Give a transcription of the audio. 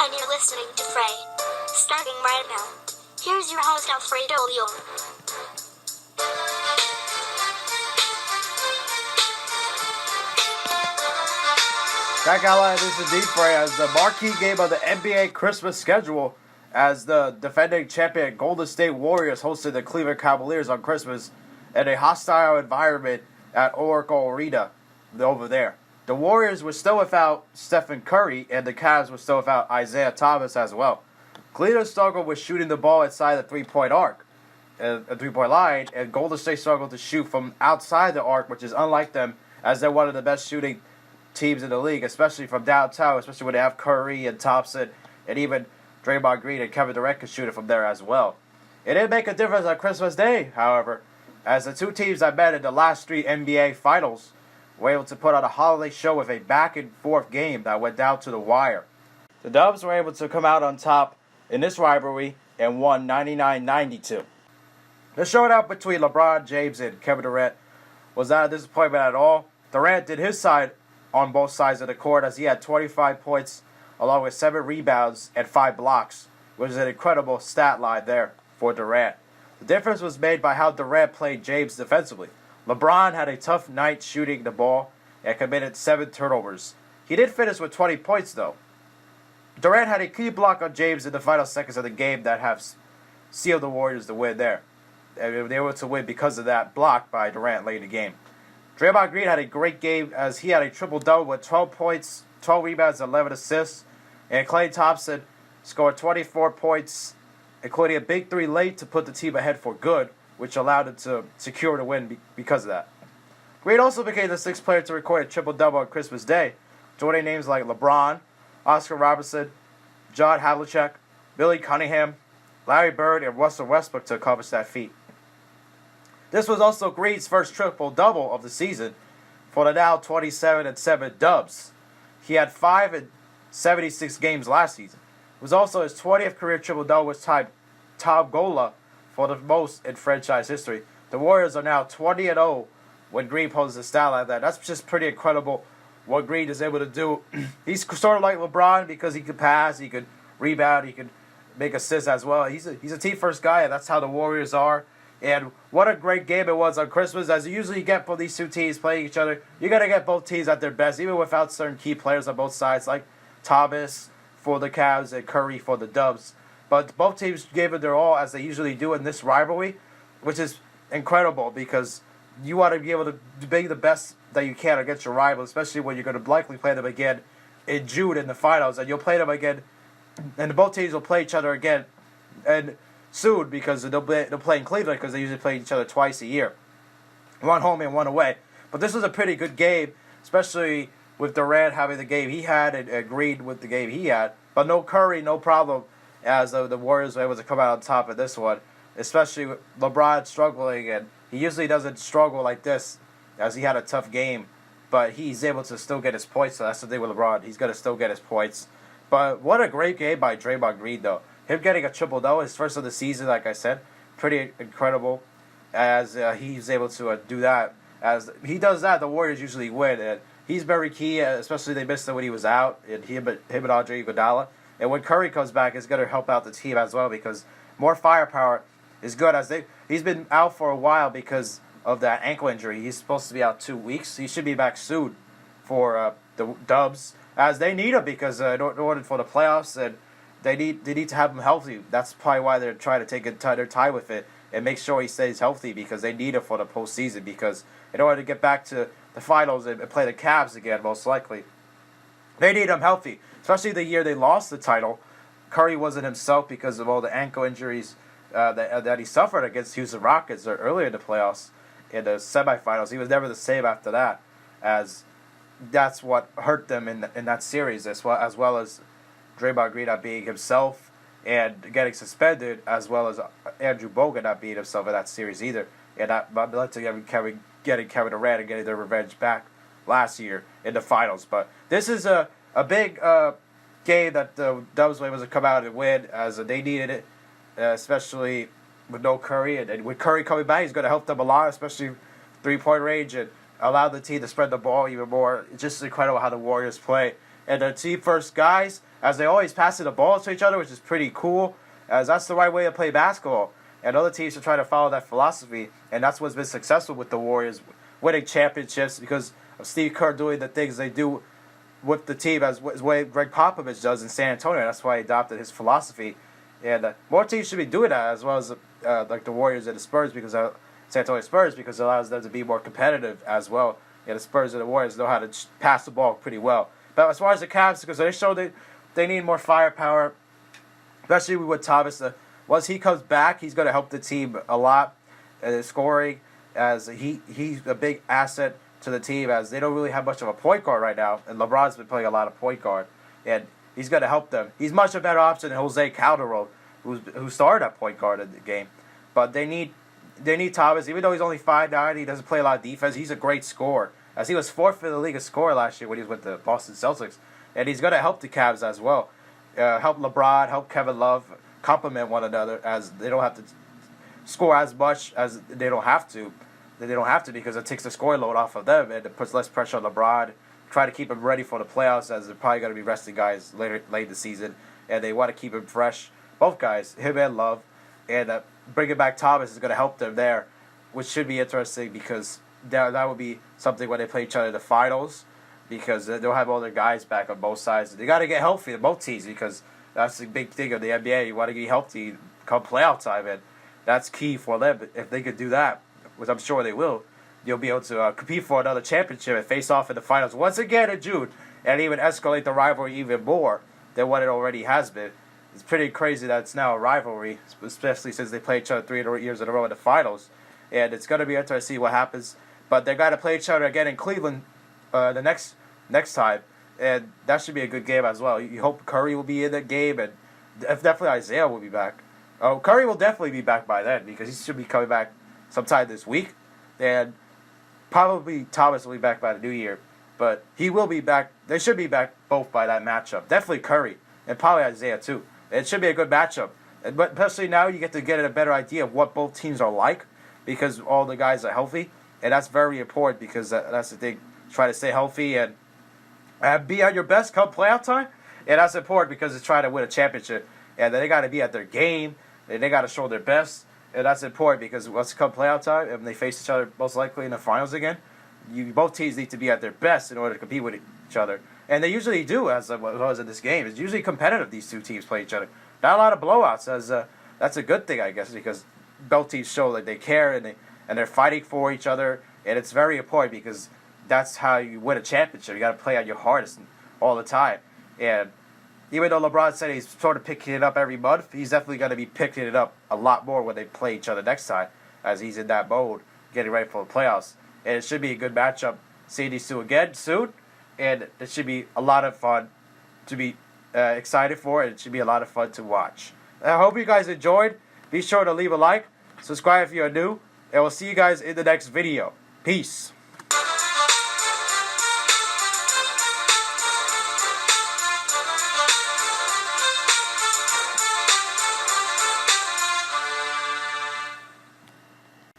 and you're listening to Frey. Starting right now, here's your host Alfredo Leon. Back outline, this is Deep Frey as the marquee game of the NBA Christmas schedule as the defending champion Golden State Warriors hosted the Cleveland Cavaliers on Christmas in a hostile environment at Oracle Arena over there. The Warriors were still without Stephen Curry, and the Cavs were still without Isaiah Thomas as well. Cleveland struggled with shooting the ball inside the three-point line, and Golden State struggled to shoot from outside the arc, which is unlike them, as they're one of the best shooting teams in the league, especially from downtown, especially when they have Curry and Thompson, and even Draymond Green and Kevin Durant can shoot it from there as well. It didn't make a difference on Christmas Day, however, as the two teams that met in the last three NBA Finals were able to put on a holiday show with a back-and-forth game that went down to the wire. The Dubs were able to come out on top in this rivalry and won 99-92. The showdown between LeBron James and Kevin Durant was not a disappointment at all. Durant did his side on both sides of the court as he had 25 points along with 7 rebounds and 5 blocks, which is an incredible stat line there for Durant. The difference was made by how Durant played James defensively. LeBron had a tough night shooting the ball and committed 7 turnovers. He did finish with 20 points though. Durant had a key block on James in the final seconds of the game that have sealed the Warriors to win there. And they were able to win because of that block by Durant late in the game. Draymond Green had a great game as he had a triple-double with 12 points, 12 rebounds, and 11 assists. And Klay Thompson scored 24 points, including a big 3 late to put the team ahead for good, which allowed him to secure the win because of that. Green also became the 6th player to record a triple-double on Christmas Day, joining names like LeBron, Oscar Robertson, John Havlicek, Billy Cunningham, Larry Bird, and Russell Westbrook to accomplish that feat. This was also Green's first triple-double of the season for the now 27-7 Dubs. He had 5 in 76 games last season. It was also his 20th career triple-double, which tied Tom Gola for the most in franchise history. The Warriors are now 20-0 when Green poses a stat like that. That's just pretty incredible what Green is able to do. He's sort of like LeBron because he could pass, he could rebound, he could make assists as well. He's a team-first guy, and that's how the Warriors are. And what a great game it was on Christmas, as you usually get for these two teams playing each other. You're going to get both teams at their best, even without certain key players on both sides, like Thomas for the Cavs and Curry for the Dubs. But both teams gave it their all, as they usually do in this rivalry, which is incredible because you want to be able to be the best that you can against your rival, especially when you're going to likely play them again in June in the finals. And you'll play them again, and both teams will play each other again and soon because they'll play in Cleveland because they usually play each other twice a year. One home and one away. But this was a pretty good game, especially with Durant having the game he had and agreed with the game he had. But no Curry, no problem, as the Warriors were able to come out on top of this one, especially with LeBron struggling. And he usually doesn't struggle like this, as he had a tough game. But he's able to still get his points, so that's the thing with LeBron. He's going to still get his points. But what a great game by Draymond Green, though. Him getting a triple-double, his first of the season, like I said, pretty incredible, as he's able to do that. As he does that, the Warriors usually win, and he's very key, especially they missed him when he was out, and him and Andre Iguodala. And when Curry comes back, it's going to help out the team as well, because more firepower is good. He's been out for a while because of that ankle injury. He's supposed to be out 2 weeks. He should be back soon for the Dubs, as they need him because in order for the playoffs, and They need to have him healthy. That's probably why they're trying to take their time with it and make sure he stays healthy, because they need him for the postseason. Because in order to get back to the finals and play the Cavs again, most likely, they need him healthy. Especially the year they lost the title, Curry wasn't himself because of all the ankle injuries that he suffered against Houston Rockets earlier in the playoffs, in the semifinals. He was never the same after that, as that's what hurt them in that series, as well as Draymond Green not being himself and getting suspended, as well as Andrew Bogut not being himself in that series either. And that led to getting Kevin Durant and getting their revenge back last year in the finals. But this is a big game that the Dubs were able to come out and win, as they needed it, especially with no Curry. And with Curry coming back, he's going to help them a lot, especially three-point range, and allow the team to spread the ball even more. It's just incredible how the Warriors play. and they're team first guys, as they always pass the ball to each other, which is pretty cool, as that's the right way to play basketball. And other teams should try to follow that philosophy, and that's what's been successful with the Warriors, winning championships because of Steve Kerr doing the things they do with the team as way Greg Popovich does in San Antonio. That's why he adopted his philosophy. And more teams should be doing that, as well as like the Warriors and the Spurs, because San Antonio Spurs, because it allows them to be more competitive as well. And the Spurs and the Warriors know how to pass the ball pretty well. But as far as the Cavs, because they show that they need more firepower, especially with Thomas. Once he comes back, he's going to help the team a lot in scoring, as he's a big asset to the team, as they don't really have much of a point guard right now, and LeBron's been playing a lot of point guard, and he's going to help them. He's much a better option than Jose Calderon, who started at point guard in the game. But they need Thomas, even though he's only 5'9", he doesn't play a lot of defense. He's a great scorer, as he was 4th in the league of scorer last year when he was with the Boston Celtics, and he's going to help the Cavs as well, help LeBron, help Kevin Love, complement one another, as they don't have to score as much as they don't have to. They don't have to, because it takes the scoring load off of them, and it puts less pressure on LeBron. Try to keep him ready for the playoffs, as they're probably going to be resting guys late in the season, and they want to keep him fresh. Both guys, him and Love, and bringing back Thomas is going to help them there, which should be interesting, because that would be something when they play each other in the finals, because they'll have all their guys back on both sides. They got to get healthy in both teams, because that's the big thing of the NBA. You want to get healthy come playoff time, and that's key for them. If they could do that, which I'm sure they will, you'll be able to compete for another championship and face off in the finals once again in June, and even escalate the rivalry even more than what it already has been. It's pretty crazy that it's now a rivalry, especially since they played each other 3 years in a row in the finals. And it's going to be interesting to see what happens. But they're going to play each other again in Cleveland the next time, and that should be a good game as well. You hope Curry will be in the game, and definitely Isaiah will be back. Curry will definitely be back by then, because he should be coming back sometime this week, and probably Thomas will be back by the new year, but he will be back. They should be back both by that matchup. Definitely Curry, and probably Isaiah too. It should be a good matchup, but especially now you get to get a better idea of what both teams are like, because all the guys are healthy, and that's very important, because that's the thing. Try to stay healthy and be at your best come playoff time, and that's important, because it's trying to win a championship, and they got to be at their game, and they got to show their best. And that's important, because once it comes playoff time, and they face each other most likely in the finals again, both teams need to be at their best in order to compete with each other. And they usually do, as well as in this game. It's usually competitive, these two teams play each other. Not a lot of blowouts, as that's a good thing, I guess, because both teams show that they care, and they're fighting for each other. And it's very important, because that's how you win a championship. You got to play at your hardest all the time. And even though LeBron said he's sort of picking it up every month, he's definitely going to be picking it up a lot more when they play each other next time, as he's in that mode, getting ready for the playoffs. And it should be a good matchup, seeing these two again soon, and it should be a lot of fun to be excited for, and it should be a lot of fun to watch. I hope you guys enjoyed. Be sure to leave a like, subscribe if you're new, and we'll see you guys in the next video. Peace.